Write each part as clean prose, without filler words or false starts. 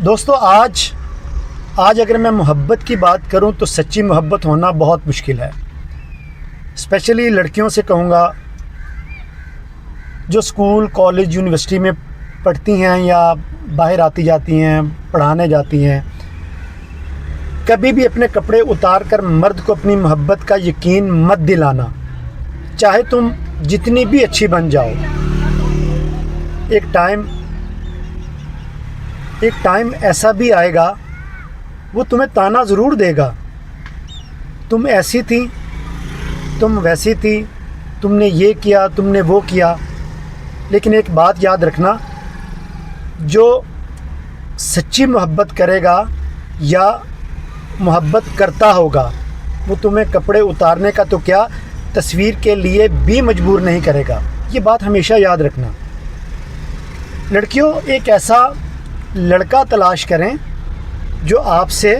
دوستو آج اگر میں محبت کی بات کروں تو سچی محبت ہونا بہت مشکل ہے. اسپیشلی لڑکیوں سے کہوں گا جو اسکول کالج یونیورسٹی میں پڑھتی ہیں یا باہر آتی جاتی ہیں پڑھانے جاتی ہیں. کبھی بھی اپنے کپڑے اتار کر مرد کو اپنی محبت کا یقین مت دلانا، چاہے تم جتنی بھی اچھی بن جاؤ. ایک ٹائم ایسا بھی آئے گا وہ تمہیں تانا ضرور دے گا، تم ایسی تھی، تم ویسی تھی، تم نے یہ کیا، تم نے وہ کیا. لیکن ایک بات یاد رکھنا، جو سچی محبت کرے گا یا محبت کرتا ہوگا وہ تمہیں کپڑے اتارنے کا تو کیا، تصویر کے لیے بھی مجبور نہیں کرے گا. یہ بات ہمیشہ یاد رکھنا. لڑکیوں، ایک ایسا لڑکا تلاش کریں جو آپ سے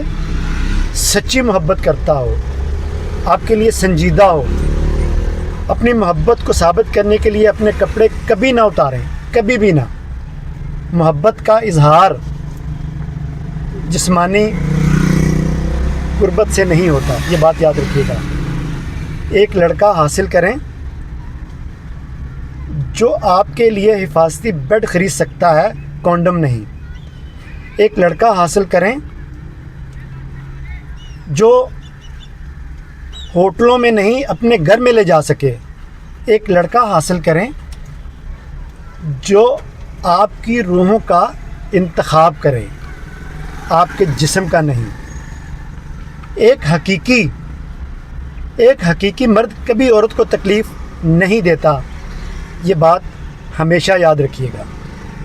سچی محبت کرتا ہو، آپ کے لیے سنجیدہ ہو. اپنی محبت کو ثابت کرنے کے لیے اپنے کپڑے کبھی نہ اتاریں، کبھی بھی نہ. محبت کا اظہار جسمانی قربت سے نہیں ہوتا، یہ بات یاد رکھیے گا. ایک لڑکا حاصل کریں جو آپ کے لیے حفاظتی بیڈ خرید سکتا ہے، کونڈم نہیں. ایک لڑکا حاصل کریں جو ہوٹلوں میں نہیں اپنے گھر میں لے جا سکے. ایک لڑکا حاصل کریں جو آپ کی روحوں کا انتخاب کرے، آپ کے جسم کا نہیں. ایک حقیقی مرد کبھی عورت کو تکلیف نہیں دیتا، یہ بات ہمیشہ یاد رکھیے گا.